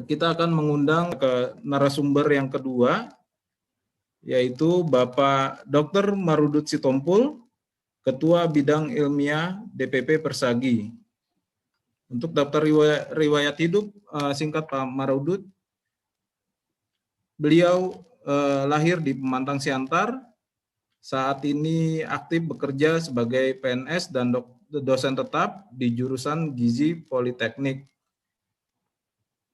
kita akan mengundang ke narasumber yang kedua, yaitu Bapak Dr. Marudut Sitompul, Ketua Bidang Ilmiah DPP Persagi. Untuk daftar riwayat hidup singkat Pak Marudut, beliau lahir di Pemantang Siantar, saat ini aktif bekerja sebagai PNS dan dosen tetap di jurusan Gizi Politeknik.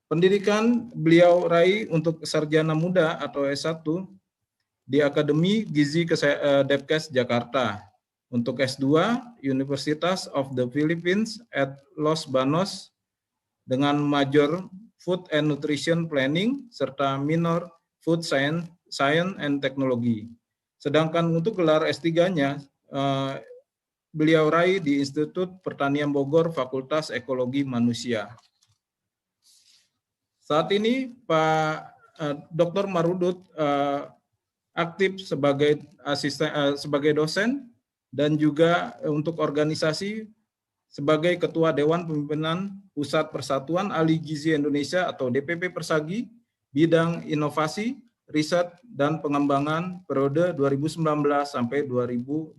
Pendidikan beliau raih untuk sarjana muda atau S1 di Akademi Gizi Depkes Jakarta. Untuk S2, Universitas of the Philippines at Los Banos dengan major Food and Nutrition Planning serta minor Food Science and Technology. Sedangkan untuk gelar S3-nya, beliau raih di Institut Pertanian Bogor, Fakultas Ekologi Manusia. Saat ini Pak Dr. Marudut aktif sebagai dosen dan juga untuk organisasi sebagai Ketua Dewan Pimpinan Pusat Persatuan Ahli Gizi Indonesia atau DPP Persagi, bidang inovasi, riset, dan pengembangan periode 2019 sampai 2024.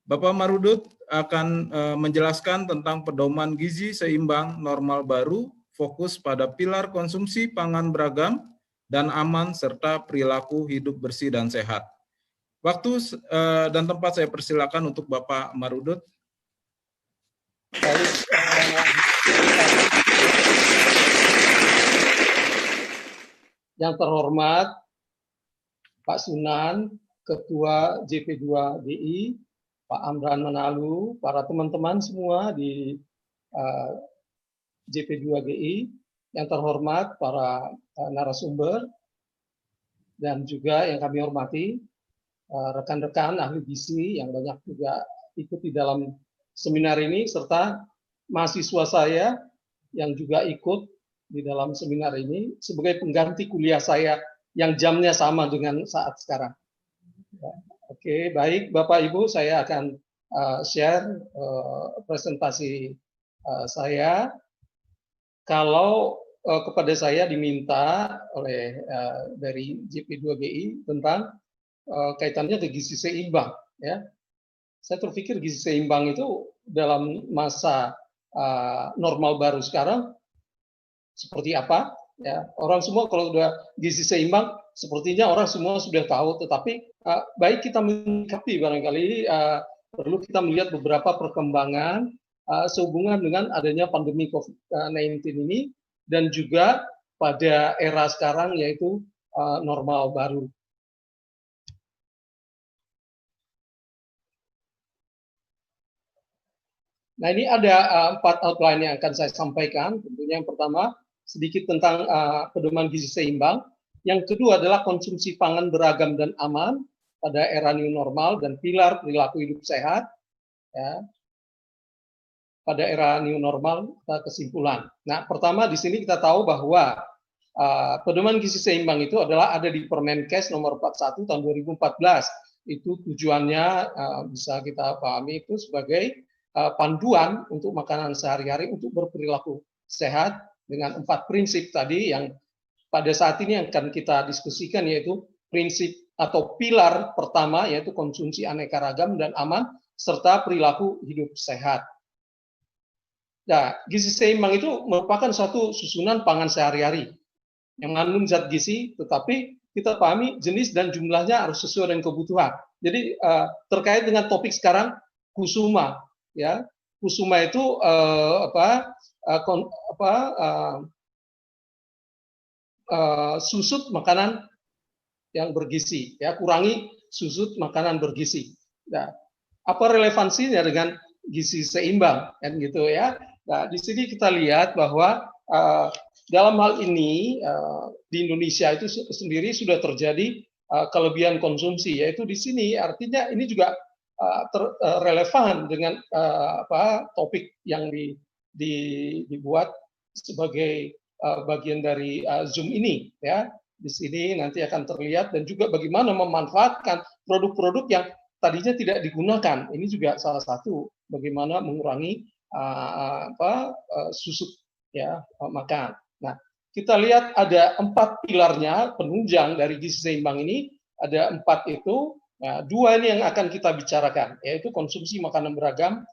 Bapak Marudut akan menjelaskan tentang pedoman gizi seimbang normal baru, fokus pada pilar konsumsi pangan beragam dan aman, serta perilaku hidup bersih dan sehat. Waktu dan tempat saya persilakan untuk Bapak Marudut. Yang terhormat Pak Sunan, Ketua JP2GI, Pak Amran Manalu, para teman-teman semua di JP2GI, yang terhormat para narasumber, dan juga yang kami hormati rekan-rekan ahli gizi yang banyak juga ikut di dalam seminar ini, serta mahasiswa saya yang juga ikut di dalam seminar ini sebagai pengganti kuliah saya yang jamnya sama dengan saat sekarang. Oke, baik Bapak Ibu, saya akan share presentasi saya. Kalau kepada saya diminta oleh dari JP2GI tentang kaitannya ke gizi seimbang, ya. Saya terpikir gizi seimbang itu dalam masa normal baru sekarang seperti apa? Ya, orang semua kalau sudah gizi seimbang, sepertinya orang semua sudah tahu. Tetapi baik kita menyikapi barangkali perlu kita melihat beberapa perkembangan sehubungan dengan adanya pandemi COVID-19 ini dan juga pada era sekarang yaitu normal baru. Nah, ini ada 4 outline yang akan saya sampaikan. Tentunya yang pertama, sedikit tentang pedoman gizi seimbang. Yang kedua adalah konsumsi pangan beragam dan aman pada era new normal dan pilar perilaku hidup sehat. Ya. Pada era new normal, kesimpulan. Nah, pertama di sini kita tahu bahwa pedoman gizi seimbang itu adalah ada di Permenkes nomor 41 tahun 2014. Itu tujuannya bisa kita pahami itu sebagai panduan untuk makanan sehari-hari untuk berperilaku sehat dengan 4 prinsip tadi yang pada saat ini akan kita diskusikan, yaitu prinsip atau pilar pertama yaitu konsumsi aneka ragam dan aman serta perilaku hidup sehat. Nah, gizi seimbang itu merupakan suatu susunan pangan sehari-hari yang mengandung zat gizi, tetapi kita pahami jenis dan jumlahnya harus sesuai dengan kebutuhan. Jadi terkait dengan topik sekarang, kusuma. Ya, kusuma itu susut makanan yang bergizi, ya, kurangi susut makanan bergizi. Nah, apa relevansinya dengan gizi seimbang, kan gitu ya? Nah, di sini kita lihat bahwa dalam hal ini di Indonesia itu sendiri sudah terjadi kelebihan konsumsi, yaitu di sini artinya ini juga relevan dengan topik yang dibuat sebagai bagian dari Zoom ini, ya. Di sini nanti akan terlihat dan juga bagaimana memanfaatkan produk-produk yang tadinya tidak digunakan. Ini juga salah satu bagaimana mengurangi susut ya makan. Nah, kita lihat ada 4 pilarnya penunjang dari gizi seimbang ini, ada 4 itu. Nah, 2 ini yang akan kita bicarakan, yaitu konsumsi makanan beragam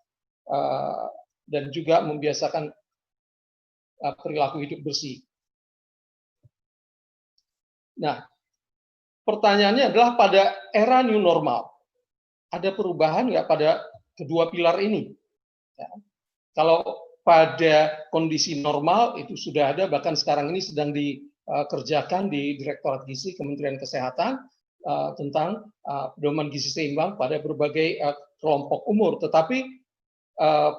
dan juga membiasakan perilaku hidup bersih. Nah, pertanyaannya adalah pada era new normal, ada perubahan nggak pada kedua pilar ini? Ya. Kalau pada kondisi normal itu sudah ada, bahkan sekarang ini sedang dikerjakan di Direktorat Gizi Kementerian Kesehatan tentang pedoman gizi seimbang pada berbagai kelompok umur. Tetapi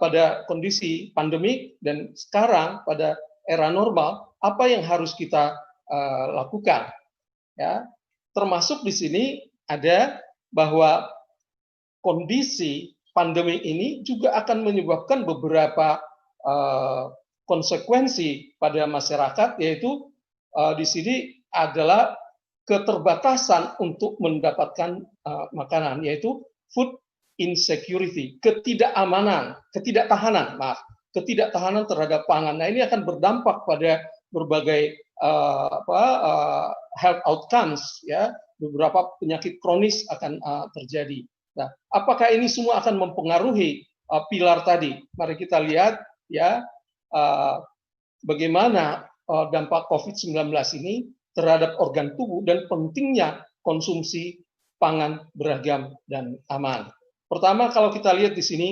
pada kondisi pandemik dan sekarang pada era normal, apa yang harus kita lakukan? Ya, termasuk di sini ada bahwa kondisi pandemi ini juga akan menyebabkan beberapa konsekuensi pada masyarakat, yaitu di sini adalah keterbatasan untuk mendapatkan makanan, yaitu food insecurity, ketidakhtahanan terhadap pangan. Nah, ini akan berdampak pada berbagai health outcomes, ya, beberapa penyakit kronis akan terjadi. Nah, apakah ini semua akan mempengaruhi pilar tadi? Mari kita lihat, ya, bagaimana dampak COVID-19 ini terhadap organ tubuh dan pentingnya konsumsi pangan beragam dan aman. Pertama, kalau kita lihat di sini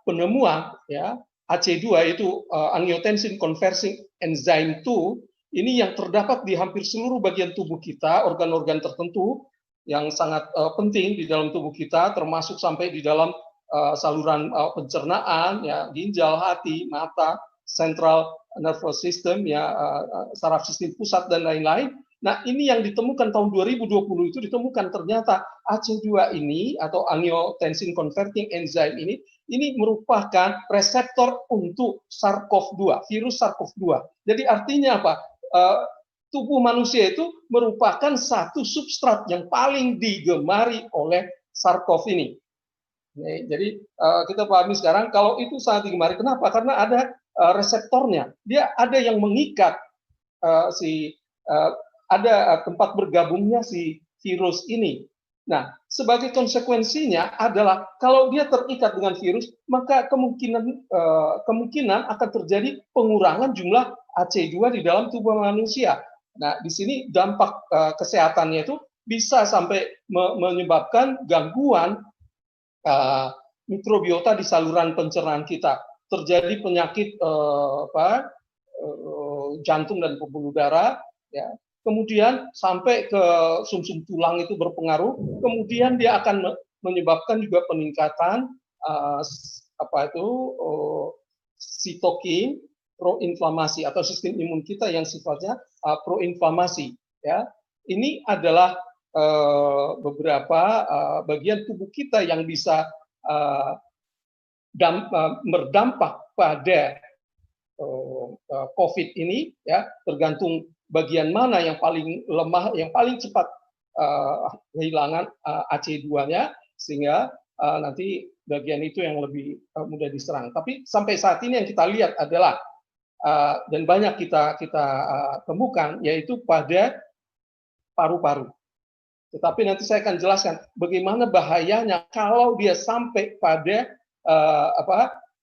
penemuan, ya, AC2 itu angiotensin converting enzyme 2, ini yang terdapat di hampir seluruh bagian tubuh kita, organ-organ tertentu yang sangat penting di dalam tubuh kita, termasuk sampai di dalam saluran pencernaan, ya, ginjal, hati, mata, central nervous system, ya, saraf sistem pusat dan lain-lain. Nah, ini yang ditemukan tahun 2020 itu ditemukan ternyata AC2 ini atau angiotensin converting enzyme ini merupakan reseptor untuk SARS-CoV-2, virus SARS-CoV-2. Jadi artinya apa? Tubuh manusia itu merupakan satu substrat yang paling digemari oleh SARS-CoV ini. Jadi kita pahami sekarang kalau itu sangat digemari. Kenapa? Karena ada reseptornya. Dia ada yang mengikat ada tempat bergabungnya si virus ini. Nah, sebagai konsekuensinya adalah kalau dia terikat dengan virus, maka kemungkinan akan terjadi pengurangan jumlah AC2 di dalam tubuh manusia. Nah, di sini dampak kesehatannya itu bisa sampai menyebabkan gangguan mikrobiota di saluran pencernaan kita. Terjadi penyakit jantung dan pembuluh darah, ya. Kemudian sampai ke sumsum tulang itu berpengaruh, kemudian dia akan menyebabkan juga peningkatan sitokin proinflamasi atau sistem imun kita yang sifatnya proinflamasi, ya. Ini adalah beberapa bagian tubuh kita yang bisa berdampak pada COVID ini, ya, tergantung bagian mana yang paling lemah, yang paling cepat kehilangan AC2-nya, sehingga nanti bagian itu yang lebih mudah diserang. Tapi sampai saat ini yang kita lihat adalah dan banyak kita temukan, yaitu pada paru-paru. Tetapi nanti saya akan jelaskan bagaimana bahayanya kalau dia sampai pada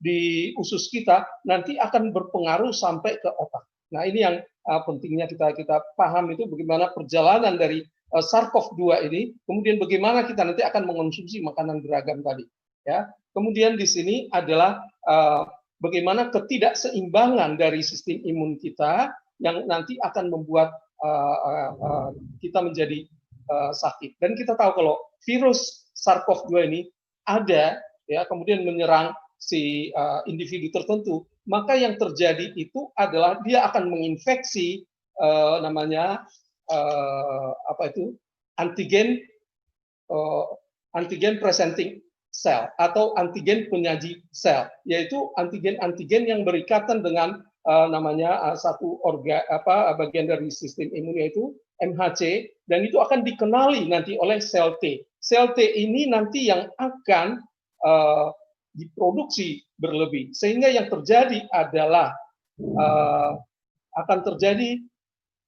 di usus kita, nanti akan berpengaruh sampai ke otak. Nah, ini yang pentingnya kita paham, itu bagaimana perjalanan dari SARS-CoV-2 ini, kemudian bagaimana kita nanti akan mengonsumsi makanan beragam tadi, ya. Kemudian di sini adalah bagaimana ketidakseimbangan dari sistem imun kita yang nanti akan membuat kita menjadi sakit. Dan kita tahu kalau virus SARS-CoV-2 ini ada, ya, kemudian menyerang si individu tertentu, maka yang terjadi itu adalah dia akan menginfeksi antigen presenting cell atau antigen penyaji sel, yaitu antigen yang berikatan dengan satu bagian dari sistem imun, yaitu MHC, dan itu akan dikenali nanti oleh sel T. Sel T ini nanti yang akan diproduksi berlebih, sehingga yang terjadi adalah akan terjadi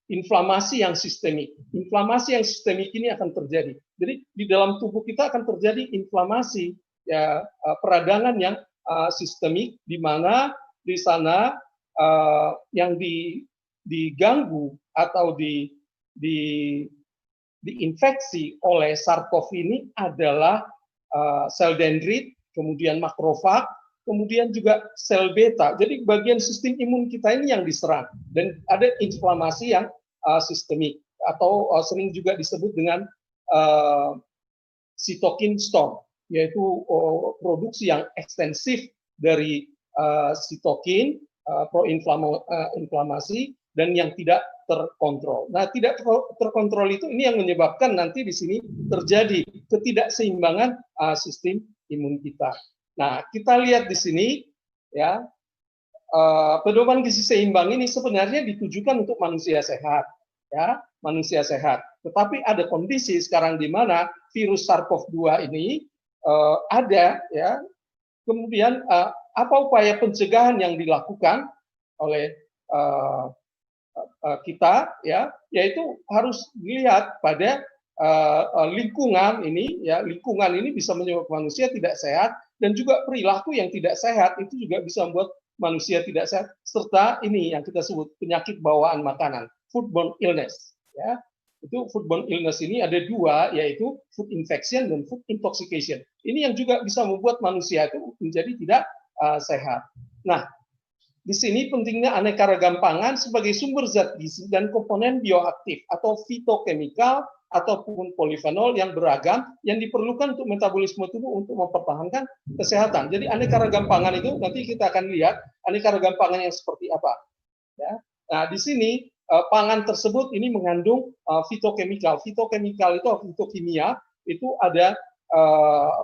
inflamasi yang sistemik. Inflamasi yang sistemik ini akan terjadi. Jadi di dalam tubuh kita akan terjadi inflamasi, ya, peradangan yang sistemik, di mana di sana yang diganggu atau diinfeksi oleh SARS-CoV ini adalah sel dendrit, kemudian makrofag, kemudian juga sel beta. Jadi bagian sistem imun kita ini yang diserang, dan ada inflamasi yang sistemik atau sering juga disebut dengan cytokine storm, yaitu produksi yang ekstensif dari sitokin proinflamasi dan yang tidak terkontrol. Nah, tidak terkontrol itu ini yang menyebabkan nanti di sini terjadi ketidakseimbangan sistem imun kita. Nah, kita lihat di sini, ya, pedoman gizi seimbang ini sebenarnya ditujukan untuk manusia sehat, ya, manusia sehat. Tetapi ada kondisi sekarang di mana virus SARS-CoV-2 ini ada, ya. Kemudian apa upaya pencegahan yang dilakukan oleh kita, ya, yaitu harus dilihat pada lingkungan ini, ya, lingkungan ini bisa menyebabkan manusia tidak sehat, dan juga perilaku yang tidak sehat itu juga bisa membuat manusia tidak sehat, serta ini yang kita sebut penyakit bawaan makanan, foodborne illness, ya. Itu foodborne illness ini ada dua, yaitu food infection dan food intoxication. Ini yang juga bisa membuat manusia itu menjadi tidak sehat. Nah, di sini pentingnya aneka ragam pangan sebagai sumber zat gizi dan komponen bioaktif atau fitokemikal ataupun polifenol yang beragam yang diperlukan untuk metabolisme tubuh untuk mempertahankan kesehatan. Jadi aneka ragam pangan itu nanti kita akan lihat aneka ragam pangan yang seperti apa. Ya. Nah, di sini pangan tersebut ini mengandung fitokemikal. Fitokemikal itu fitokimia, itu ada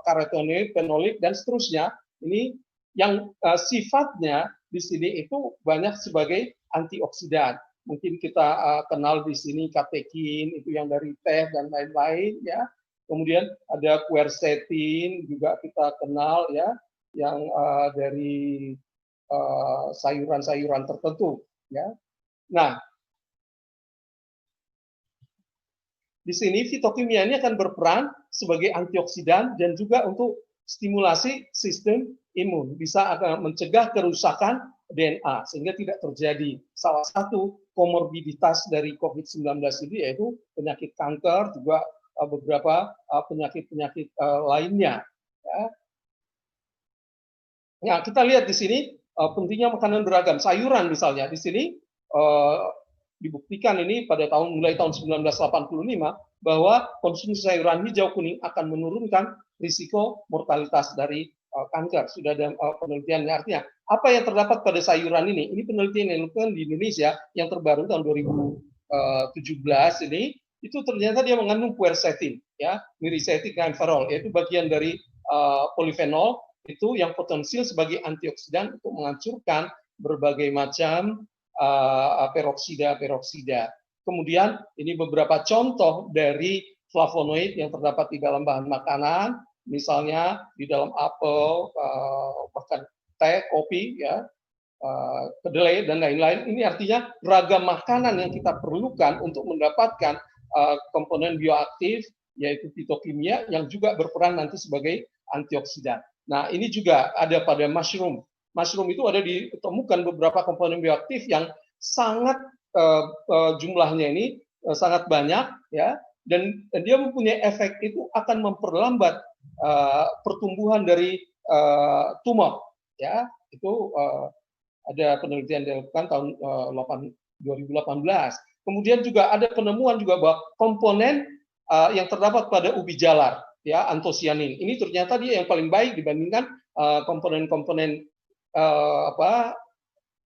karotenoid, fenolik, dan seterusnya. Ini yang sifatnya di sini itu banyak sebagai antioksidan. Mungkin kita kenal di sini katekin, itu yang dari teh dan lain-lain, ya. Kemudian ada quercetin juga kita kenal, ya, yang dari sayuran-sayuran tertentu, ya. Nah, di sini fitokimia ini akan berperan sebagai antioksidan dan juga untuk stimulasi sistem imun, bisa akan mencegah kerusakan DNA sehingga tidak terjadi. Salah satu komorbiditas dari COVID-19 ini yaitu penyakit kanker, juga beberapa penyakit-penyakit lainnya. Ya. Nah, kita lihat di sini pentingnya makanan beragam. Sayuran misalnya di sini dibuktikan ini pada mulai tahun 1985 bahwa konsumsi sayuran hijau kuning akan menurunkan risiko mortalitas dari kanker. Sudah ada penelitian, artinya apa yang terdapat pada sayuran ini penelitian yang dilakukan di Indonesia yang terbaru tahun 2017 ini, itu ternyata dia mengandung quercetin, ya, miricetic ganfarol, yaitu bagian dari polifenol itu yang potensial sebagai antioksidan untuk menghancurkan berbagai macam peroksida. Kemudian ini beberapa contoh dari flavonoid yang terdapat di dalam bahan makanan, misalnya di dalam apel, bahkan teh, kopi, ya, kedelai dan lain-lain. Ini artinya ragam makanan yang kita perlukan untuk mendapatkan komponen bioaktif, yaitu fitokimia, yang juga berperan nanti sebagai antioksidan. Nah, ini juga ada pada mushroom. Mushroom itu ada ditemukan beberapa komponen bioaktif yang sangat jumlahnya ini sangat banyak, ya, dan dia mempunyai efek itu akan memperlambat pertumbuhan dari tumor, ya. Itu ada penelitian dilakukan tahun 2018. Kemudian juga ada penemuan juga bahwa komponen yang terdapat pada ubi jalar, ya, antosianin, ini ternyata dia yang paling baik dibandingkan komponen-komponen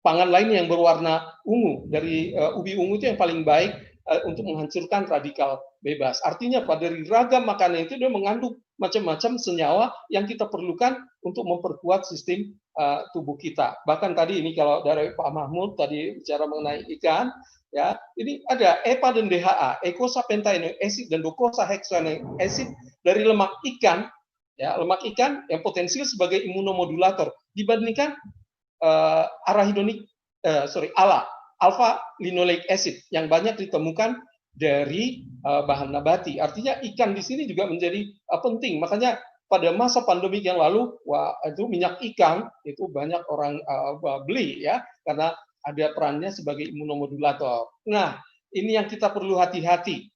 pangan lain yang berwarna ungu. Dari ubi ungu itu yang paling baik untuk menghancurkan radikal bebas. Artinya dari ragam makanan itu dia mengandung macam-macam senyawa yang kita perlukan untuk memperkuat sistem tubuh kita. Bahkan tadi ini kalau dari Pak Mahmud tadi bicara mengenai ikan, ya, ini ada EPA dan DHA, eicosapentaenoic acid dan docosahexaenoic acid dari lemak ikan, ya, lemak ikan yang potensial sebagai imunomodulator dibandingkan arahidonik alpha linoleic acid yang banyak ditemukan dari bahan nabati. Artinya ikan di sini juga menjadi penting. Makanya pada masa pandemi yang lalu, itu minyak ikan itu banyak orang beli ya, karena ada perannya sebagai imunomodulator. Nah, ini yang kita perlu hati-hati.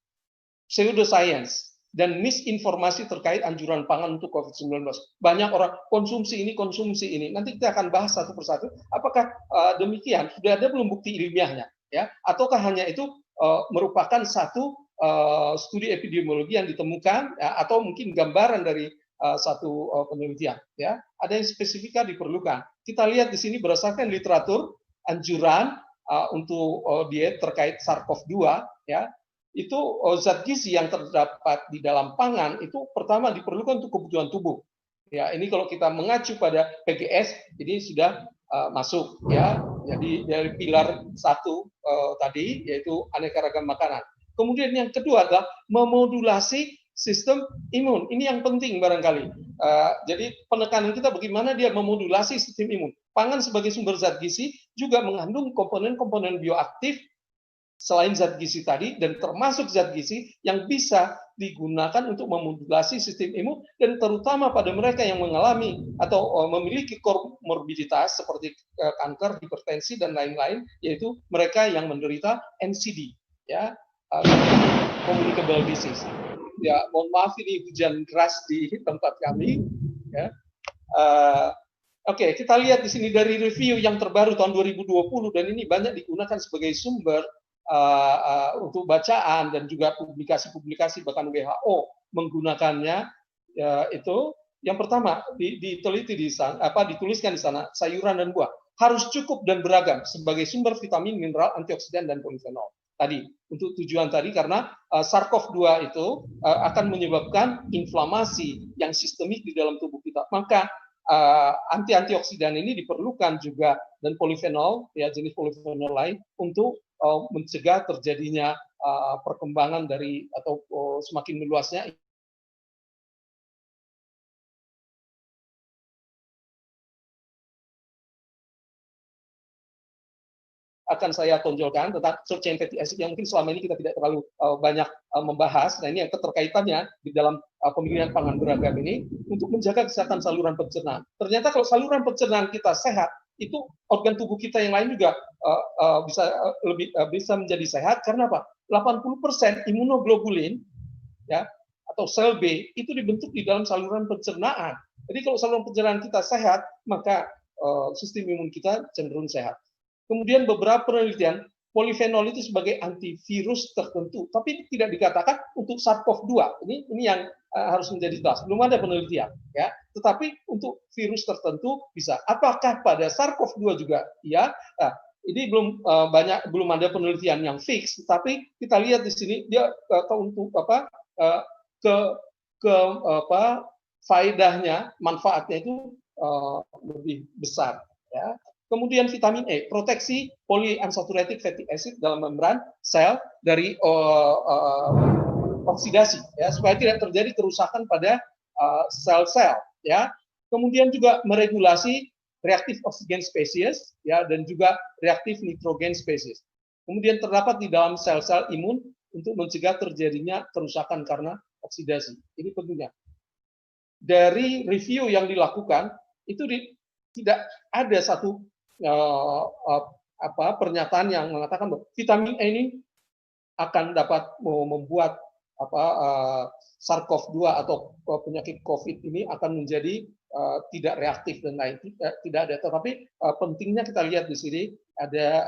Pseudoscience dan misinformasi terkait anjuran pangan untuk COVID-19. Banyak orang konsumsi ini. Nanti kita akan bahas satu persatu. Apakah demikian? Sudah ada belum bukti ilmiahnya? Ya, ataukah hanya itu merupakan satu studi epidemiologi yang ditemukan, ya, atau mungkin gambaran dari satu penelitian? Ya, ada yang spesifika diperlukan. Kita lihat di sini berdasarkan literatur anjuran untuk diet terkait SARS-CoV-2, ya. Itu zat gizi yang terdapat di dalam pangan itu pertama diperlukan untuk kebutuhan tubuh. Ya, ini kalau kita mengacu pada PGS, ini sudah masuk ya. Jadi dari pilar 1 tadi, yaitu aneka ragam makanan. Kemudian yang kedua adalah memodulasi sistem imun. Ini yang penting barangkali. Jadi penekanan kita bagaimana dia memodulasi sistem imun. Pangan sebagai sumber zat gizi juga mengandung komponen-komponen bioaktif selain zat gizi tadi, dan termasuk zat gizi yang bisa digunakan untuk memodulasi sistem imun, dan terutama pada mereka yang mengalami atau memiliki komorbiditas seperti kanker, hipertensi, dan lain-lain, yaitu mereka yang menderita NCD, ya, communicable disease. Ya, mohon maaf ini hujan deras di tempat kami. Ya. Oke, kita lihat di sini dari review yang terbaru tahun 2020, dan ini banyak digunakan sebagai sumber untuk bacaan dan juga publikasi-publikasi, bahkan WHO menggunakannya. Itu yang pertama diteliti di sana, dituliskan di sana, sayuran dan buah harus cukup dan beragam sebagai sumber vitamin, mineral, antioksidan, dan polifenol. Tadi untuk tujuan tadi karena SARS-CoV-2 itu akan menyebabkan inflamasi yang sistemik di dalam tubuh kita. Maka antioksidan ini diperlukan juga, dan polifenol, ya, jenis polifenol lain untuk mencegah terjadinya perkembangan dari atau semakin meluasnya akan saya tonjolkan tentang short chain fatty acid yang mungkin selama ini kita tidak terlalu banyak membahas. Nah, ini yang keterkaitannya di dalam pemilihan pangan beragam ini untuk menjaga kesehatan saluran pencernaan. Ternyata kalau saluran pencernaan kita sehat, itu organ tubuh kita yang lain juga bisa menjadi sehat. Karena apa? 80% imunoglobulin, ya, atau sel B itu dibentuk di dalam saluran pencernaan. Jadi kalau saluran pencernaan kita sehat, maka sistem imun kita cenderung sehat. Kemudian beberapa penelitian polifenol itu sebagai antivirus tertentu, tapi tidak dikatakan untuk SARS-CoV-2. Ini yang harus menjadi jelas. Belum ada penelitian, ya. Tetapi untuk virus tertentu bisa. Apakah pada SARS-CoV-2 juga? Ya. Nah, ini belum ada penelitian yang fix, tapi kita lihat di sini dia untuk faedahnya, manfaatnya itu lebih besar, ya. Kemudian vitamin E, proteksi polyunsaturated fatty acid dalam membran sel dari oksidasi, ya, supaya tidak terjadi kerusakan pada sel-sel, ya. Kemudian juga meregulasi reaktif oksigen species, ya, dan juga reaktif nitrogen species. Kemudian terdapat di dalam sel-sel imun untuk mencegah terjadinya kerusakan karena oksidasi. Ini tentunya. Dari review yang dilakukan itu tidak ada satu pernyataan yang mengatakan bahwa vitamin E ini akan dapat membuat SARS-CoV-2 atau penyakit COVID ini akan menjadi tidak reaktif dan lain. Tidak ada. Tetapi pentingnya kita lihat di sini ada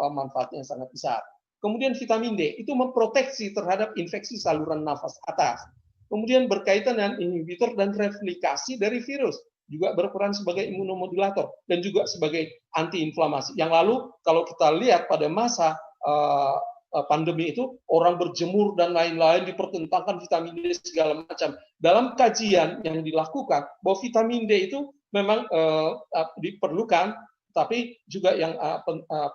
manfaatnya yang sangat besar. Kemudian vitamin D itu memproteksi terhadap infeksi saluran nafas atas. Kemudian berkaitan dengan inhibitor dan replikasi dari virus, juga berperan sebagai imunomodulator dan juga sebagai antiinflamasi. Yang lalu kalau kita lihat pada masa pandemi itu orang berjemur dan lain-lain, dipertentangkan vitamin D segala macam. Dalam kajian yang dilakukan bahwa vitamin D itu memang diperlukan, tapi juga yang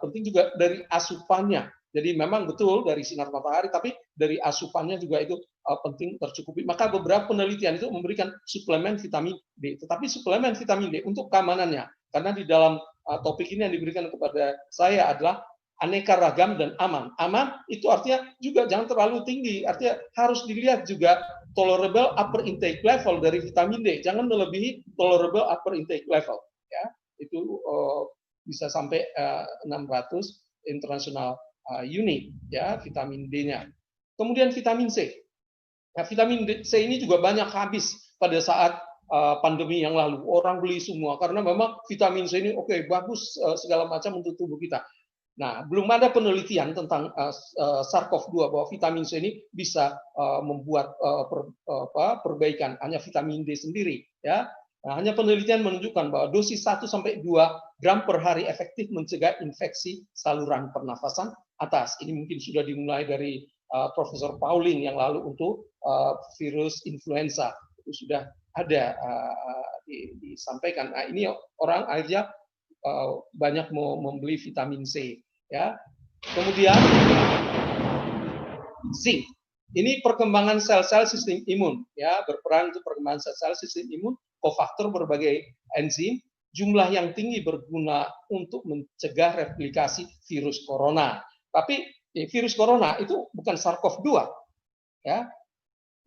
penting juga dari asupannya. Jadi memang betul dari sinar matahari, tapi dari asupannya juga itu penting tercukupi. Maka beberapa penelitian itu memberikan suplemen vitamin D. Tetapi suplemen vitamin D untuk keamanannya, karena di dalam topik ini yang diberikan kepada saya adalah aneka ragam dan aman. Aman itu artinya juga jangan terlalu tinggi, artinya harus dilihat juga tolerable upper intake level dari vitamin D, jangan melebihi tolerable upper intake level. Ya, itu bisa sampai 600 international unit ya vitamin D-nya. Kemudian vitamin C. Nah, vitamin C ini juga banyak habis pada saat pandemi yang lalu. Orang beli semua karena memang vitamin C ini oke, bagus segala macam untuk tubuh kita. Nah, belum ada penelitian tentang SARS-CoV-2 bahwa vitamin C ini bisa membuat perbaikan, hanya vitamin D sendiri. Ya. Nah, hanya penelitian menunjukkan bahwa dosis 1 sampai 2 gram per hari efektif mencegah infeksi saluran pernafasan atas. Ini mungkin sudah dimulai dari Profesor Pauling yang lalu untuk virus influenza. Itu sudah ada disampaikan. Nah, ini orang akhirnya banyak mau membeli vitamin C. Ya. Kemudian zinc. Ini perkembangan sel-sel sistem imun, ya, berperan untuk perkembangan sel-sel sistem imun, kofaktor berbagai enzim, jumlah yang tinggi berguna untuk mencegah replikasi virus corona. Tapi virus corona itu bukan SARS-CoV-2, ya.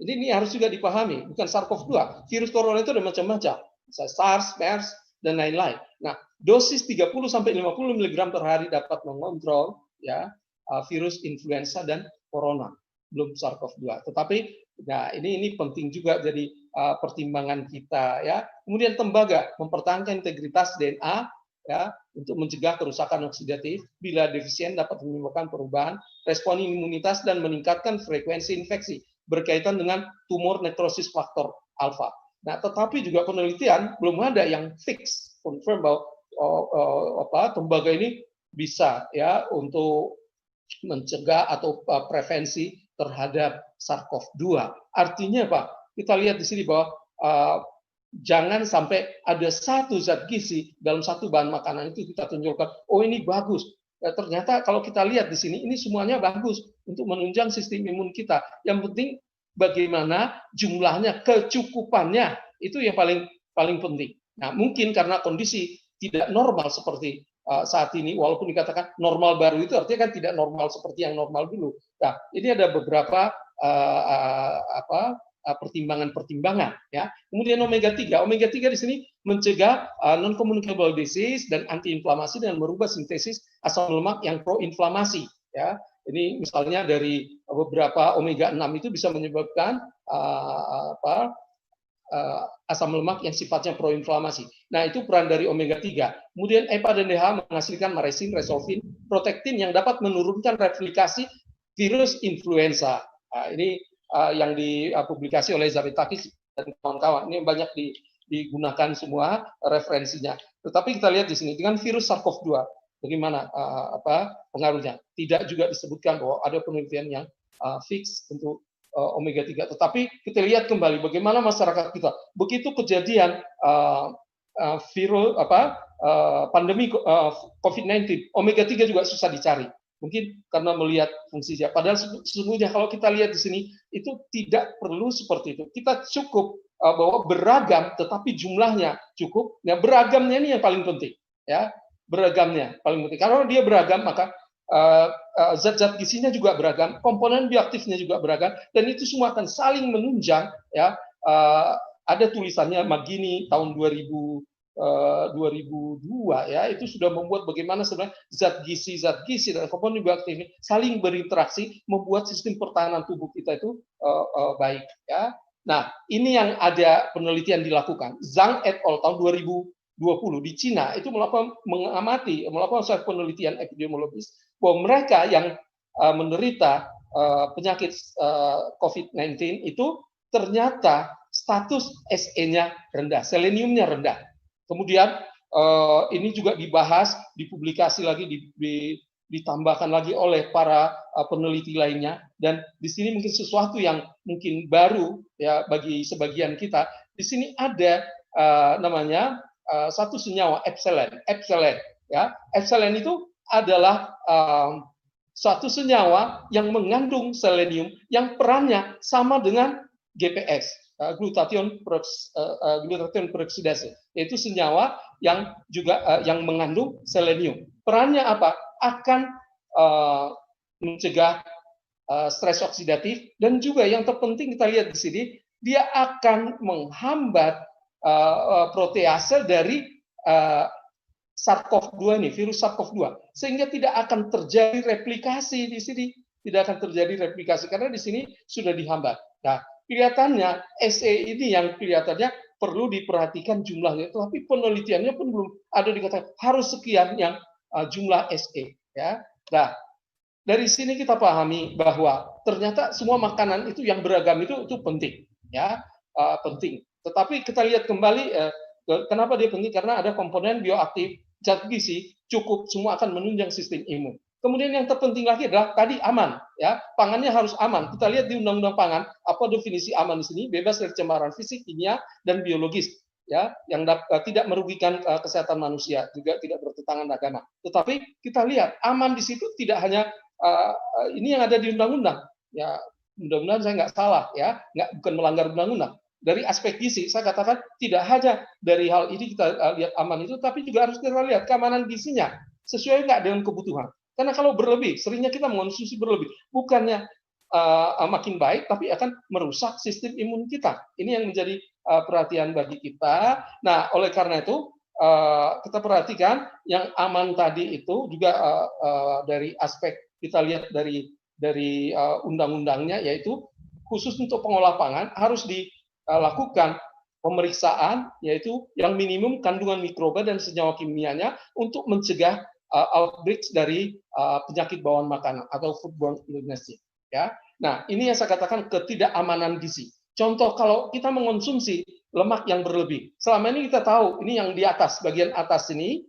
Ini harus juga dipahami, bukan SARS-CoV-2. Virus corona itu ada macam-macam, SARS, MERS, dan lain-lain. Nah, dosis 30 sampai 50 mg per hari dapat mengontrol ya virus influenza dan corona, belum SARS-CoV-2. Tetapi nah ini penting juga jadi pertimbangan kita ya. Kemudian tembaga mempertahankan integritas DNA ya untuk mencegah kerusakan oksidatif. Bila defisien dapat menyebabkan perubahan respon imunitas dan meningkatkan frekuensi infeksi berkaitan dengan tumor nekrosis faktor alfa. Nah, tetapi juga penelitian belum ada yang fix confirm bahwa tembaga ini bisa ya untuk mencegah atau prevensi terhadap SARS-CoV-2. Artinya Pak, kita lihat di sini bahwa jangan sampai ada satu zat gizi dalam satu bahan makanan itu kita tunjukkan, oh ini bagus. Ya, ternyata kalau kita lihat di sini ini semuanya bagus untuk menunjang sistem imun kita. Yang penting bagaimana jumlahnya, kecukupannya itu yang paling penting. Nah, mungkin karena kondisi tidak normal seperti saat ini, walaupun dikatakan normal baru itu artinya kan tidak normal seperti yang normal dulu. Nah, ini ada beberapa pertimbangan-pertimbangan ya. Kemudian omega 3 di sini mencegah non communicable disease dan antiinflamasi dan merubah sintesis asam lemak yang proinflamasi ya. Ini misalnya dari beberapa omega 6 itu bisa menyebabkan asam lemak yang sifatnya proinflamasi. Nah, itu peran dari omega 3. Kemudian EPA dan DHA menghasilkan maresin, resolvin, protektin yang dapat menurunkan replikasi virus influenza. Nah, ini yang dipublikasi oleh Zabitakis dan kawan-kawan. Ini banyak digunakan semua referensinya. Tetapi kita lihat di sini dengan virus SARS-CoV-2 bagaimana pengaruhnya. Tidak juga disebutkan bahwa ada penelitian yang fix untuk omega 3. Tetapi kita lihat kembali bagaimana masyarakat kita begitu kejadian pandemi COVID-19, omega 3 juga susah dicari. Mungkin karena melihat fungsinya. Padahal sesungguhnya kalau kita lihat di sini itu tidak perlu seperti itu. Kita cukup bahwa beragam tetapi jumlahnya cukup. Nah, beragamnya ini yang paling penting, ya. Beragamnya paling penting. Kalau dia beragam maka zat-zat gizinya juga beragam, komponen bioaktifnya juga beragam, dan itu semua akan saling menunjang. Ya, ada tulisannya Magini tahun 2002 ya, itu sudah membuat bagaimana sebenarnya zat gizi dan komponen bioaktif saling berinteraksi membuat sistem pertahanan tubuh kita itu baik. Ya, nah ini yang ada penelitian dilakukan. Zhang et al. Tahun 2020 di Cina itu melakukan suatu penelitian epidemiologis bahwa mereka yang menderita penyakit COVID-19 itu ternyata status Se-nya rendah, seleniumnya rendah. Kemudian ini juga dibahas, dipublikasi lagi, ditambahkan lagi oleh para peneliti lainnya. Dan di sini mungkin sesuatu yang mungkin baru ya bagi sebagian kita. Di sini ada namanya satu senyawa epsilon. Ya, epsilon itu adalah suatu senyawa yang mengandung selenium yang perannya sama dengan GPS. glutathione peroksidase, yaitu senyawa yang juga yang mengandung selenium. Perannya apa? Akan mencegah stres oksidatif, dan juga yang terpenting kita lihat di sini, dia akan menghambat protease dari SARS-CoV-2 ini, virus SARS-CoV-2, sehingga tidak akan terjadi replikasi di sini, tidak akan terjadi replikasi karena di sini sudah dihambat. Nah, kelihatannya SE ini yang kelihatannya perlu diperhatikan jumlahnya, tapi penelitiannya pun belum ada dikatakan harus sekian yang jumlah SE, ya. Nah, dari sini kita pahami bahwa ternyata semua makanan itu yang beragam itu penting, ya, penting. Tetapi kita lihat kembali kenapa dia penting, karena ada komponen bioaktif, zat gizi cukup, semua akan menunjang sistem imun. Kemudian yang terpenting lagi adalah tadi aman, ya, pangannya harus aman. Kita lihat di Undang-Undang Pangan apa definisi aman di sini, bebas dari cemaran fisik, kimia, dan biologis, ya, yang tidak merugikan kesehatan manusia, juga tidak bertentangan agama. Tetapi kita lihat aman di situ tidak hanya ini yang ada di undang-undang, ya, mudah-mudahan saya nggak salah, ya, bukan melanggar undang-undang. Dari aspek gizi, saya katakan tidak hanya dari hal ini kita lihat aman itu, tapi juga harus kita lihat keamanan gizinya sesuai nggak dengan kebutuhan. Karena kalau berlebih, seringnya kita mengonsumsi berlebih, bukannya makin baik, tapi akan merusak sistem imun kita. Ini yang menjadi perhatian bagi kita. Nah, oleh karena itu kita perhatikan yang aman tadi itu juga dari aspek kita lihat dari undang-undangnya, yaitu khusus untuk pengolah pangan harus dilakukan pemeriksaan, yaitu yang minimum kandungan mikroba dan senyawa kimianya untuk mencegah outbreak dari penyakit bawaan makanan atau foodborne illness. Ya, nah ini yang saya katakan ketidakamanan gizi. Contoh, kalau kita mengonsumsi lemak yang berlebih, selama ini kita tahu ini yang di atas, bagian atas ini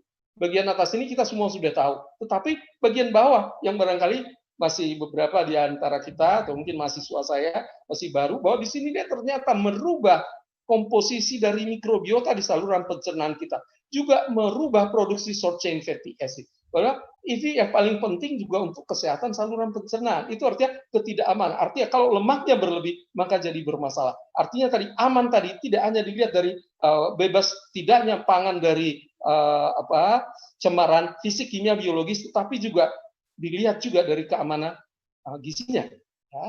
kita semua sudah tahu. Tetapi bagian bawah yang barangkali masih beberapa di antara kita atau mungkin mahasiswa saya masih baru, bahwa di sini dia ternyata merubah komposisi dari mikrobiota di saluran pencernaan kita, juga merubah produksi short chain fatty acid. Bahwa ini yang paling penting juga untuk kesehatan saluran pencernaan. Itu artinya ketidakaman. Artinya kalau lemaknya berlebih, maka jadi bermasalah. Artinya tadi aman tadi tidak hanya dilihat dari bebas tidaknya pangan dari cemaran fisik, kimia, biologis, tetapi juga dilihat juga dari keamanan gizinya. Ya.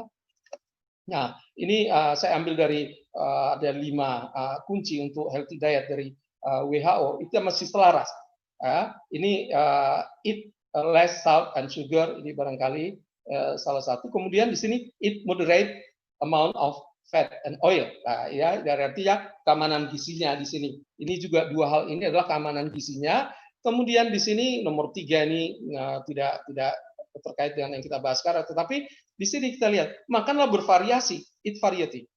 Nah, ini saya ambil dari ada 5 kunci untuk healthy diet dari WHO. Itu masih selaras. Ini eat less salt and sugar, ini barangkali salah satu. Kemudian di sini eat moderate amount of fat and oil. Nah, ya, dari artinya keamanan gizinya di sini. Ini juga 2 hal ini adalah keamanan gizinya. Kemudian di sini nomor 3 ini tidak terkait dengan yang kita bahas sekarang, tetapi di sini kita lihat makanlah bervariasi, eat variety.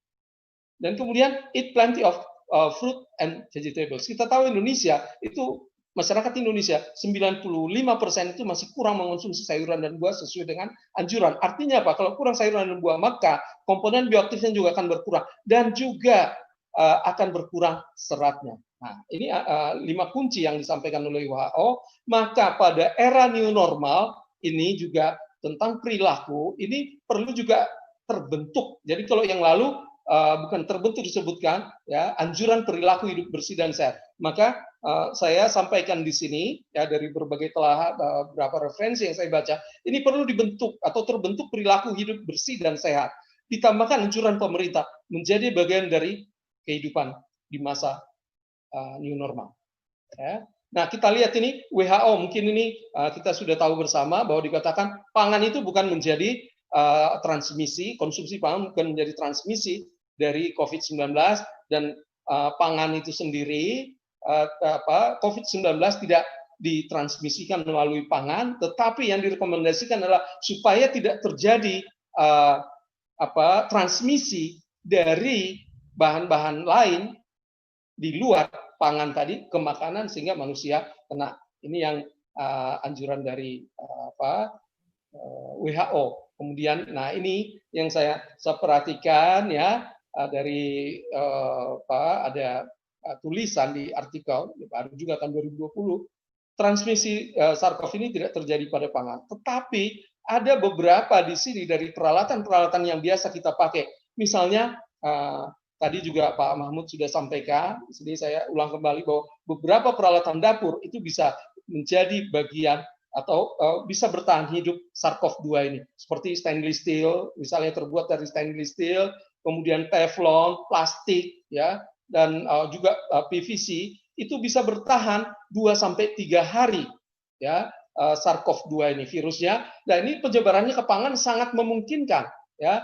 Dan kemudian eat plenty of fruit and vegetables. Kita tahu Indonesia itu, masyarakat Indonesia 95% itu masih kurang mengonsumsi sayuran dan buah sesuai dengan anjuran. Artinya apa? Kalau kurang sayuran dan buah, maka komponen bioaktifnya juga akan berkurang dan juga akan berkurang seratnya. Nah, ini 5 kunci yang disampaikan oleh WHO. Maka pada era new normal ini juga tentang perilaku ini perlu juga terbentuk. Jadi kalau yang lalu bukan terbentuk disebutkan, ya, anjuran perilaku hidup bersih dan sehat. Maka saya sampaikan di sini, ya, dari berbagai beberapa referensi yang saya baca, ini perlu dibentuk atau terbentuk perilaku hidup bersih dan sehat. Ditambahkan anjuran pemerintah menjadi bagian dari kehidupan di masa new normal. Ya. Nah, kita lihat ini WHO, mungkin ini kita sudah tahu bersama bahwa dikatakan pangan itu bukan menjadi transmisi, konsumsi pangan bukan menjadi transmisi dari COVID-19, dan pangan itu sendiri, COVID-19 tidak ditransmisikan melalui pangan, tetapi yang direkomendasikan adalah supaya tidak terjadi transmisi dari bahan-bahan lain di luar pangan tadi ke makanan sehingga manusia kena. Ini yang anjuran dari WHO. Kemudian, nah ini yang saya perhatikan, ya, dari ada tulisan di artikel baru juga tahun 2020, transmisi SARS-CoV ini tidak terjadi pada pangan. Tetapi ada beberapa di sini dari peralatan-peralatan yang biasa kita pakai. Misalnya tadi juga Pak Mahmud sudah sampaikan, jadi saya ulang kembali bahwa beberapa peralatan dapur itu bisa menjadi bagian atau bisa bertahan hidup SARS-CoV-2 ini, seperti stainless steel, misalnya terbuat dari stainless steel, kemudian teflon, plastik, ya, dan juga PVC, itu bisa bertahan 2-3 hari, ya, SARS-CoV-2 ini virusnya. Dan ini penyebarannya ke pangan sangat memungkinkan, ya.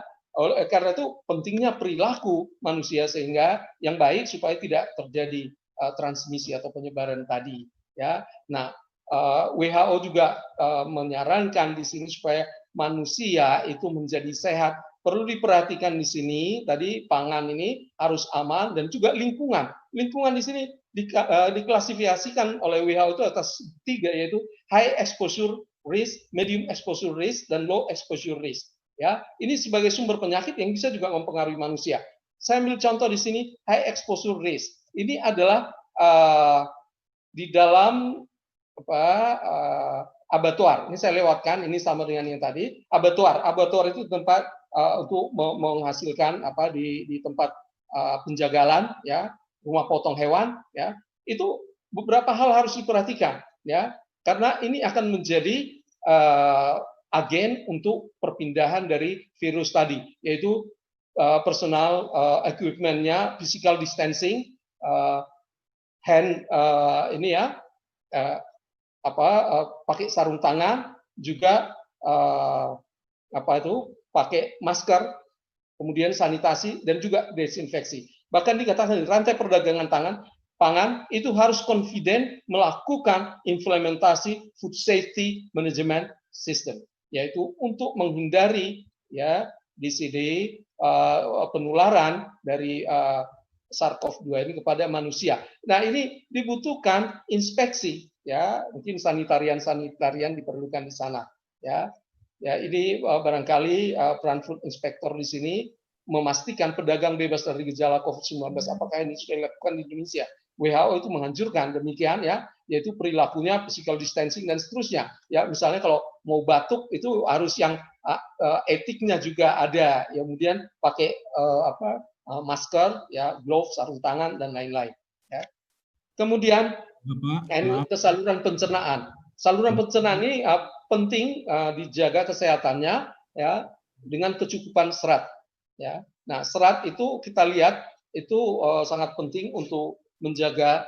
Karena itu pentingnya perilaku manusia sehingga yang baik supaya tidak terjadi transmisi atau penyebaran tadi, ya. Nah, WHO juga menyarankan di sini supaya manusia itu menjadi sehat. Perlu diperhatikan di sini tadi pangan ini harus aman dan juga lingkungan. Lingkungan di sini diklasifikasikan oleh WHO itu atas 3, yaitu high exposure risk, medium exposure risk, dan low exposure risk. Ya, ini sebagai sumber penyakit yang bisa juga mempengaruhi manusia. Saya ambil contoh di sini high exposure risk. Ini adalah di dalam abattoir. Ini saya lewatkan. Ini sama dengan yang tadi. Abattoir. Abattoir itu tempat untuk menghasilkan di tempat penjagalan, ya, rumah potong hewan, ya. Itu beberapa hal harus diperhatikan, ya, karena ini akan menjadi agen untuk perpindahan dari virus tadi, yaitu personal equipment-nya, physical distancing, hand ini ya, pakai sarung tangan, juga pakai masker, kemudian sanitasi dan juga desinfeksi. Bahkan dikatakan rantai perdagangan pangan itu harus confident melakukan implementasi food safety management system, yaitu untuk menghindari, ya, di sini penularan dari SARS-CoV-2 ini kepada manusia. Nah, ini dibutuhkan inspeksi, ya, mungkin sanitarian diperlukan di sana, ya. Ya, ini barangkali peran food inspector di sini memastikan pedagang bebas dari gejala COVID-19. Apakah ini sudah dilakukan di Indonesia? WHO itu menganjurkan demikian, ya, yaitu perilakunya physical distancing dan seterusnya. Ya, misalnya kalau mau batuk itu harus yang etiknya juga ada. Ya, kemudian pakai masker, ya, gloves, sarung tangan dan lain-lain. Ya. Kemudian ke saluran pencernaan. Saluran pencernaan ini penting dijaga kesehatannya, ya, dengan kecukupan serat. Ya. Nah, serat itu kita lihat itu sangat penting untuk menjaga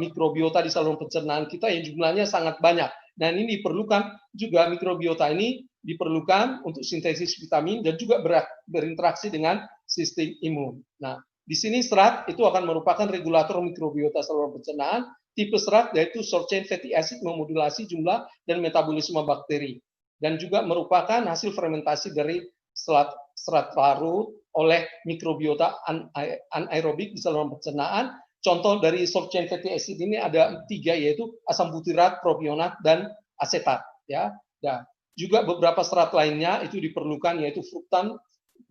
mikrobiota di saluran pencernaan kita yang jumlahnya sangat banyak. Dan ini diperlukan juga, mikrobiota ini diperlukan untuk sintesis vitamin dan juga berinteraksi dengan sistem imun. Nah, di sini serat itu akan merupakan regulator mikrobiota saluran pencernaan. Tipe serat yaitu short chain fatty acid memodulasi jumlah dan metabolisme bakteri, dan juga merupakan hasil fermentasi dari serat larut oleh mikrobiota anaerobik di saluran pencernaan. Contoh dari short chain fatty acid ini ada 3, yaitu asam butirat, propionat, dan asetat. Ya, dan juga beberapa serat lainnya itu diperlukan, yaitu fruktan,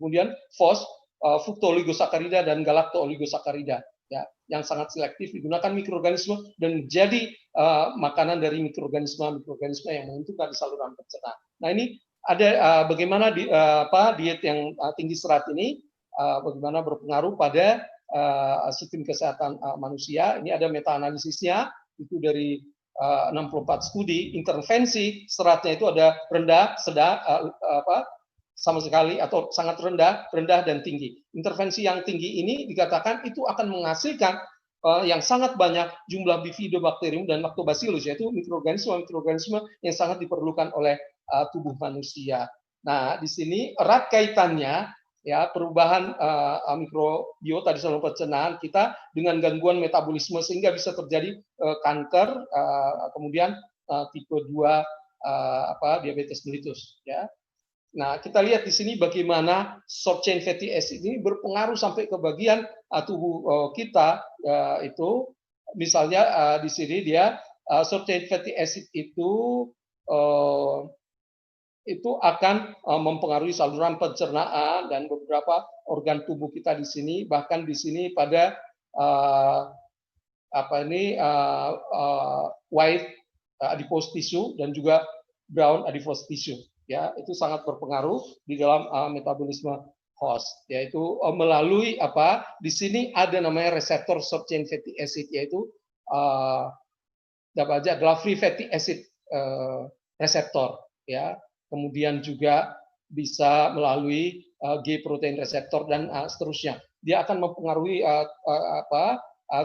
kemudian fos, fruktooligosacharida dan galactooligosacharida, ya, yang sangat selektif digunakan mikroorganisme dan menjadi makanan dari mikroorganisme yang menentukan di saluran pencernaan. Nah, ini ada bagaimana diet yang tinggi serat ini bagaimana berpengaruh pada sistem kesehatan manusia. Ini ada meta-analisisnya itu dari 64 studi. Intervensi seratnya itu ada rendah, sedang, sama sekali atau sangat rendah, dan tinggi. Intervensi yang tinggi ini dikatakan itu akan menghasilkan yang sangat banyak jumlah bifidobakterium dan lactobacillus, yaitu mikroorganisme yang sangat diperlukan oleh tubuh manusia. Nah, di sini erat kaitannya, ya, perubahan mikrobiota di saluran pencernaan kita dengan gangguan metabolisme sehingga bisa terjadi kanker, kemudian tipe 2 diabetes mellitus, ya. Nah, kita lihat di sini bagaimana short chain fatty acid ini berpengaruh sampai ke bagian tubuh kita, itu misalnya di sini dia short chain fatty acid itu akan mempengaruhi saluran pencernaan dan beberapa organ tubuh kita di sini. Bahkan di sini pada white adipose tissue dan juga brown adipose tissue. Ya, itu sangat berpengaruh di dalam metabolisme host, yaitu melalui di sini ada namanya reseptor short chain fatty acid, yaitu adalah free fatty acid reseptor, ya. Kemudian juga bisa melalui G protein reseptor dan seterusnya. Dia akan mempengaruhi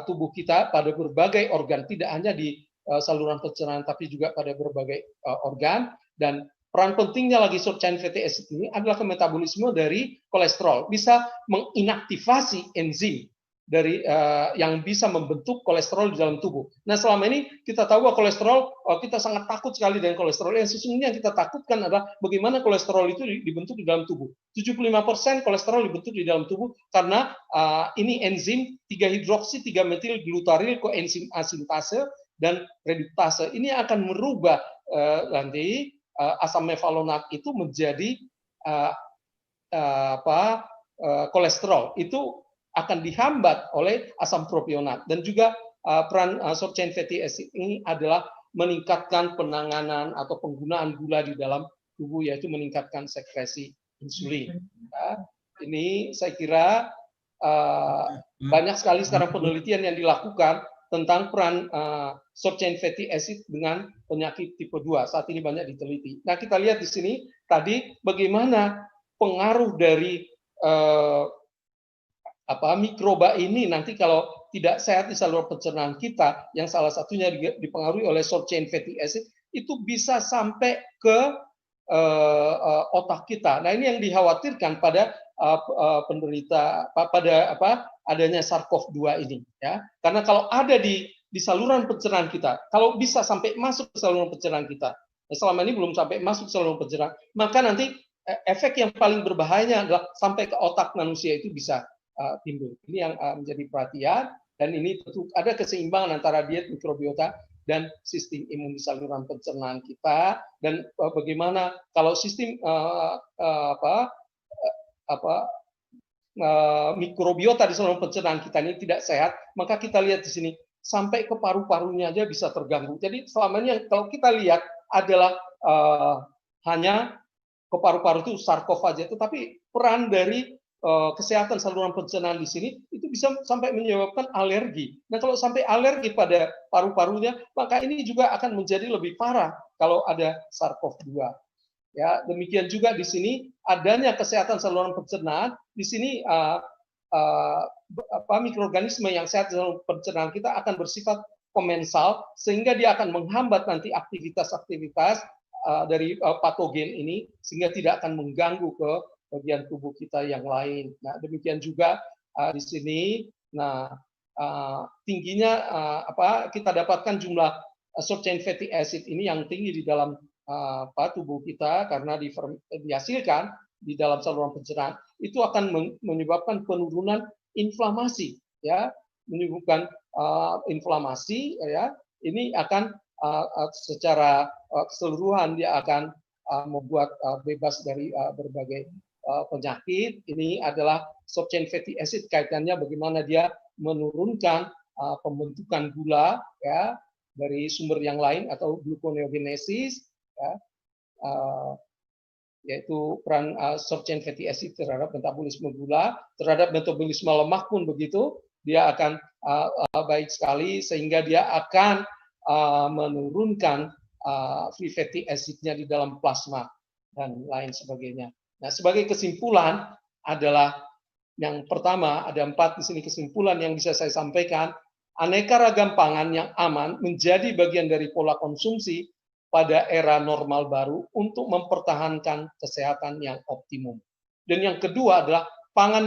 tubuh kita pada berbagai organ, tidak hanya di saluran pencernaan tapi juga pada berbagai organ. Dan peran pentingnya lagi short chain fatty acid ini adalah ke metabolisme dari kolesterol, bisa menginaktivasi enzim dari yang bisa membentuk kolesterol di dalam tubuh. Nah, selama ini kita tahu bahwa kolesterol, kita sangat takut sekali dengan kolesterol. Yang sesungguhnya yang kita takutkan adalah bagaimana kolesterol itu dibentuk di dalam tubuh. 75% kolesterol dibentuk di dalam tubuh karena ini enzim 3-hidroksi 3-metil glutaril koenzim asintase dan reduktase. Ini akan merubah nanti asam mevalonat itu menjadi kolesterol. Itu akan dihambat oleh asam propionat. Dan juga peran short chain fatty acid ini adalah meningkatkan penanganan atau penggunaan gula di dalam tubuh, yaitu meningkatkan sekresi insulin. Ya, ini saya kira banyak sekali sekarang penelitian yang dilakukan tentang peran short chain fatty acid dengan penyakit tipe 2. Saat ini banyak diteliti. Nah, kita lihat di sini tadi bagaimana pengaruh dari mikroba ini nanti kalau tidak sehat di saluran pencernaan kita, yang salah satunya dipengaruhi oleh short chain fatty acid, itu bisa sampai ke otak kita. Nah, ini yang dikhawatirkan pada penderita pada adanya SARS-CoV-2 ini, ya. Karena kalau ada di saluran pencernaan kita, kalau bisa sampai masuk ke saluran pencernaan kita, selama ini belum sampai masuk ke saluran pencernaan, maka nanti efek yang paling berbahayanya adalah sampai ke otak manusia itu bisa timbul. Ini yang menjadi perhatian, dan ini tentu ada keseimbangan antara diet mikrobiota dan sistem imun di saluran pencernaan kita. Dan bagaimana kalau sistem mikrobiota di saluran pencernaan kita ini tidak sehat, maka kita lihat di sini sampai ke paru-parunya aja bisa terganggu. Jadi selama ini kalau kita lihat adalah hanya ke paru-paru itu sarkof aja, tetapi peran dari kesehatan saluran pencernaan di sini itu bisa sampai menyebabkan alergi. Nah, kalau sampai alergi pada paru-parunya, maka ini juga akan menjadi lebih parah kalau ada SARS-CoV-2. Ya, demikian juga di sini adanya kesehatan saluran pencernaan. Di sini mikroorganisme yang sehat di saluran pencernaan kita akan bersifat komensal, sehingga dia akan menghambat nanti aktivitas-aktivitas dari patogen ini, sehingga tidak akan mengganggu ke bagian tubuh kita yang lain. Nah, demikian juga di sini. Nah, tingginya kita dapatkan jumlah short chain fatty acid ini yang tinggi di dalam tubuh kita karena dihasilkan di dalam saluran pencernaan, itu akan menyebabkan penurunan inflamasi, ya, menyebabkan inflamasi, ya. Ini akan secara keseluruhan dia akan membuat bebas dari berbagai penyakit. Ini adalah short chain fatty acid, kaitannya bagaimana dia menurunkan pembentukan gula, ya, dari sumber yang lain atau gluconeogenesis, ya, yaitu peran short chain fatty acid terhadap metabolisme gula, terhadap metabolisme lemak pun begitu, dia akan baik sekali, sehingga dia akan menurunkan free fatty acid-nya di dalam plasma dan lain sebagainya. Nah, sebagai kesimpulan adalah yang pertama, ada 4 di sini kesimpulan yang bisa saya sampaikan. Aneka ragam pangan yang aman menjadi bagian dari pola konsumsi pada era normal baru untuk mempertahankan kesehatan yang optimum. Dan yang kedua adalah pangan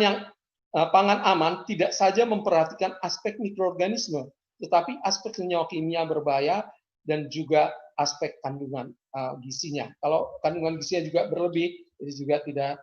aman tidak saja memperhatikan aspek mikroorganisme, tetapi aspek senyawa kimia berbahaya dan juga aspek kandungan gizinya. Kalau kandungan gizinya juga berlebih, itu juga tidak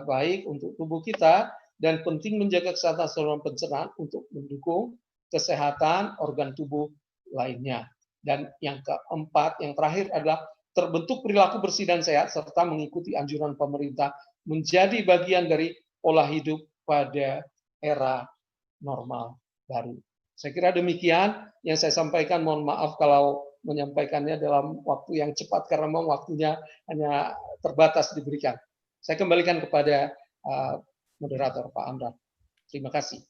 baik untuk tubuh kita, dan penting menjaga kesehatan saluran pencernaan untuk mendukung kesehatan organ tubuh lainnya. Dan yang keempat, yang terakhir adalah terbentuk perilaku bersih dan sehat serta mengikuti anjuran pemerintah menjadi bagian dari pola hidup pada era normal baru. Saya kira demikian yang saya sampaikan. Mohon maaf kalau menyampaikannya dalam waktu yang cepat karena memang waktunya hanya terbatas diberikan. Saya kembalikan kepada moderator Pak Amran. Terima kasih.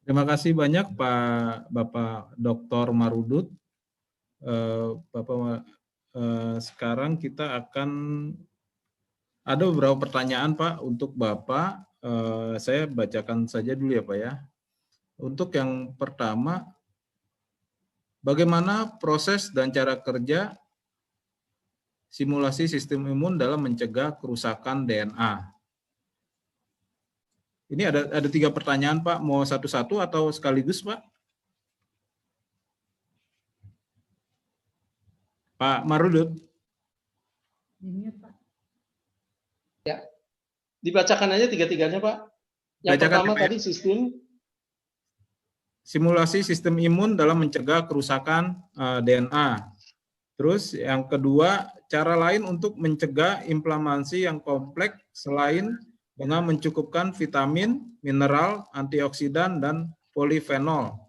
Terima kasih banyak Bapak Dr. Marudut. Sekarang kita akan ada beberapa pertanyaan Pak untuk Bapak. Saya bacakan saja dulu ya Pak ya. Untuk yang pertama, bagaimana proses dan cara kerja simulasi sistem imun dalam mencegah kerusakan DNA? Ini ada 3 pertanyaan Pak, mau satu-satu atau sekaligus Pak? Pak Marudut. Ya, dibacakan aja tiga-tiganya Pak. Yang pertama tadi sistem simulasi sistem imun dalam mencegah kerusakan DNA. Terus yang kedua, cara lain untuk mencegah inflamasi yang kompleks selain dengan mencukupkan vitamin, mineral, antioksidan, dan polifenol.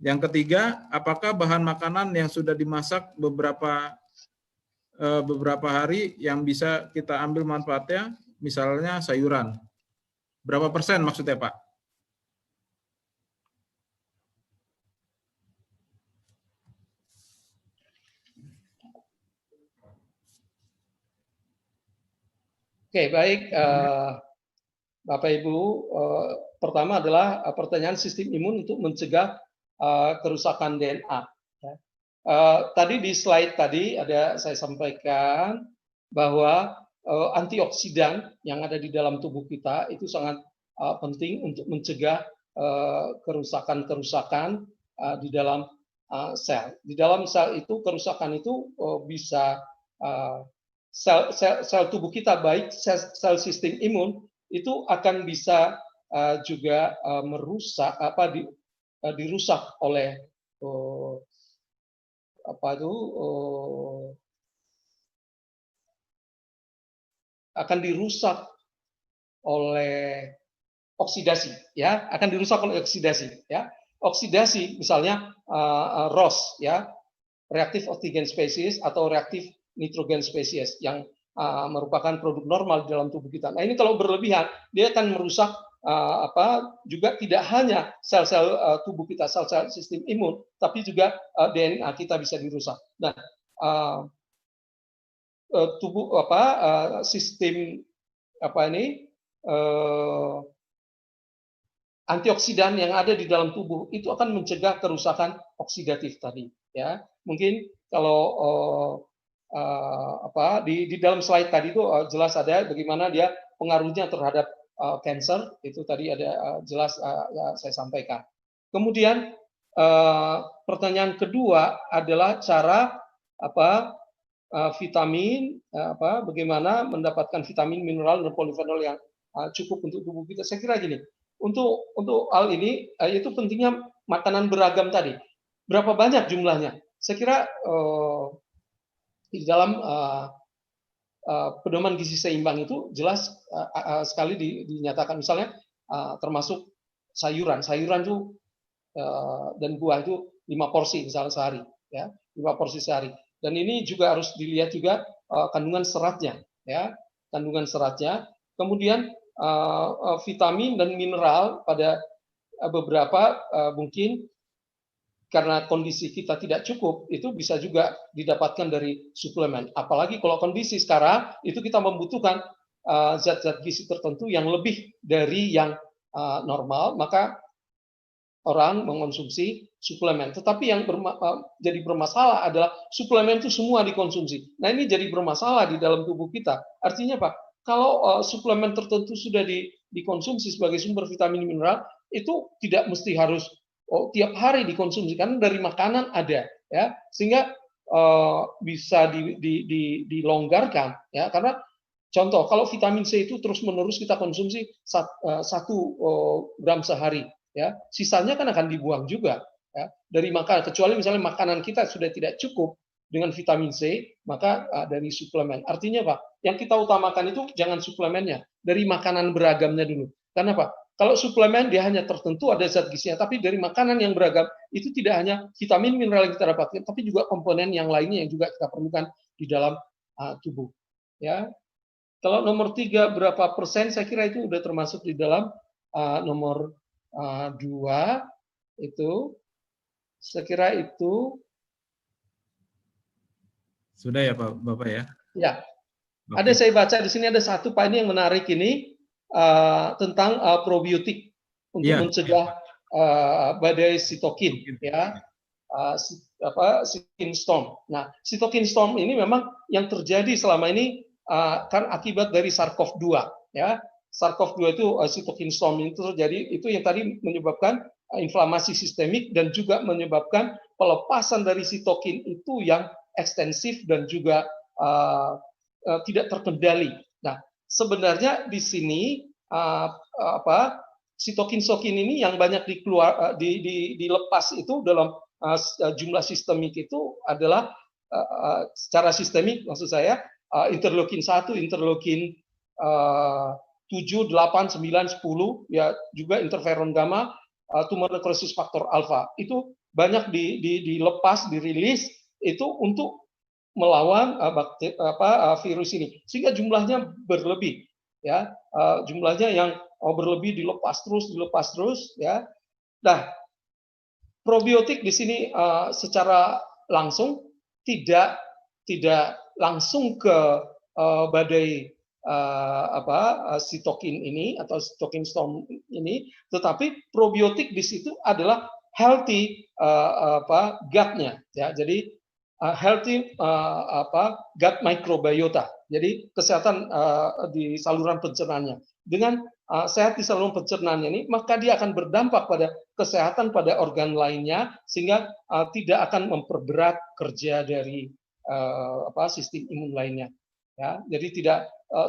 Yang ketiga, apakah bahan makanan yang sudah dimasak beberapa hari yang bisa kita ambil manfaatnya, misalnya sayuran? Berapa persen maksudnya Pak? Oke, baik. Bapak Ibu, pertama adalah pertanyaan sistem imun untuk mencegah kerusakan DNA. Tadi di slide tadi saya sampaikan bahwa antioksidan yang ada di dalam tubuh kita itu sangat penting untuk mencegah kerusakan-kerusakan di dalam sel. Di dalam sel itu kerusakan itu bisa sel tubuh kita, baik sel sistem imun itu akan bisa juga merusak dirusak oleh akan dirusak oleh oksidasi, ya, akan dirusak oleh oksidasi, ya. Oksidasi misalnya ROS, ya, reaktif oksigen spesies atau reaktif nitrogen spesies yang merupakan produk normal di dalam tubuh kita. Nah, ini kalau berlebihan, dia akan merusak juga tidak hanya sel-sel tubuh kita, sel-sel sistem imun, tapi juga DNA kita bisa dirusak. Nah, tubuh sistem antioksidan yang ada di dalam tubuh itu akan mencegah kerusakan oksidatif tadi, ya. Mungkin kalau di dalam slide tadi itu jelas ada bagaimana dia pengaruhnya terhadap cancer, itu tadi ada jelas saya sampaikan. Kemudian pertanyaan kedua adalah cara vitamin, bagaimana mendapatkan vitamin, mineral, dan polifenol yang cukup untuk tubuh kita. Saya kira gini, untuk hal ini itu pentingnya makanan beragam tadi. Berapa banyak jumlahnya? Saya kira di dalam pedoman gizi seimbang itu jelas sekali dinyatakan, misalnya termasuk sayuran itu dan buah itu 5 porsi misalnya sehari, ya, 5 porsi sehari. Dan ini juga harus dilihat juga kandungan seratnya, ya, kandungan seratnya. Kemudian vitamin dan mineral pada beberapa mungkin karena kondisi kita tidak cukup, itu bisa juga didapatkan dari suplemen. Apalagi kalau kondisi sekarang itu kita membutuhkan zat-zat gizi tertentu yang lebih dari yang normal, maka orang mengonsumsi suplemen. Tetapi yang jadi bermasalah adalah suplemen itu semua dikonsumsi. Nah, ini jadi bermasalah di dalam tubuh kita. Artinya apa? Kalau suplemen tertentu sudah dikonsumsi sebagai sumber vitamin mineral, itu tidak mesti harus tiap hari dikonsumsi, karena dari makanan ada, ya, sehingga bisa dilonggarkan, ya, karena contoh kalau vitamin C itu terus menerus kita konsumsi 1 gram sehari, ya, sisanya kan akan dibuang juga, ya, dari makanan, kecuali misalnya makanan kita sudah tidak cukup dengan vitamin C, maka dari suplemen. Artinya Pak, yang kita utamakan itu jangan suplemennya, dari makanan beragamnya dulu. Karena apa? Kalau suplemen dia hanya tertentu ada zat gizinya, tapi dari makanan yang beragam itu tidak hanya vitamin mineral yang kita dapatkan, tapi juga komponen yang lainnya yang juga kita perlukan di dalam tubuh. Ya, kalau nomor 3 berapa persen, saya kira itu udah termasuk di dalam nomor 2 itu, saya kira itu sudah ya Pak Bapak ya. Ya, ada saya baca di sini ada satu Pak ini yang menarik ini tentang probiotik untuk mencegah badai sitokin ya, sitokin storm. Nah, sitokin storm ini memang yang terjadi selama ini kan akibat dari SARS-CoV-2 ya. SARS-CoV-2 itu sitokin storm itu terjadi, itu yang tadi menyebabkan inflamasi sistemik dan juga menyebabkan pelepasan dari sitokin itu yang ekstensif dan juga tidak terkendali. Nah, sebenarnya di sini sitokin ini yang banyak dilepas itu dalam jumlah sistemik itu adalah secara sistemik, maksud saya interleukin 1, interleukin 7, 8, 9, 10, ya juga interferon gamma, tumor necrosis faktor alfa. Itu banyak dilepas, dirilis itu untuk melawan virus ini, sehingga jumlahnya berlebih, ya, jumlahnya yang berlebih dilepas terus, ya. Nah, probiotik di sini secara langsung tidak langsung ke badai sitokin ini atau sitokin storm ini, tetapi probiotik di situ adalah healthy gut-nya, ya. Jadi healthy gut microbiota. Jadi kesehatan di saluran pencernaannya. Dengan sehat di saluran pencernaannya ini, maka dia akan berdampak pada kesehatan pada organ lainnya, sehingga tidak akan memperberat kerja dari sistem imun lainnya. Ya, jadi tidak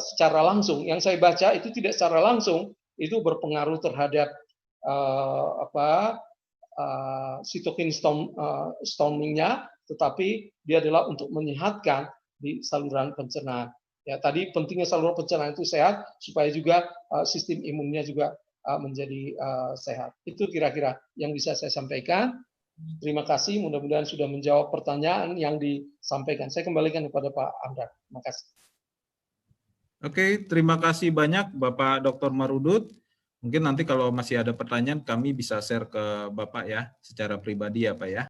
secara langsung. Yang saya baca itu tidak secara langsung itu berpengaruh terhadap sitokin storming-nya, tetapi dia adalah untuk menyehatkan di saluran pencernaan. Ya, tadi pentingnya saluran pencernaan itu sehat supaya juga sistem imunnya juga menjadi sehat. Itu kira-kira yang bisa saya sampaikan. Terima kasih, mudah-mudahan sudah menjawab pertanyaan yang disampaikan. Saya kembalikan kepada Pak Amran. Terima kasih. Oke, terima kasih banyak Bapak Dr. Marudut. Mungkin nanti kalau masih ada pertanyaan kami bisa share ke Bapak ya secara pribadi ya Pak ya.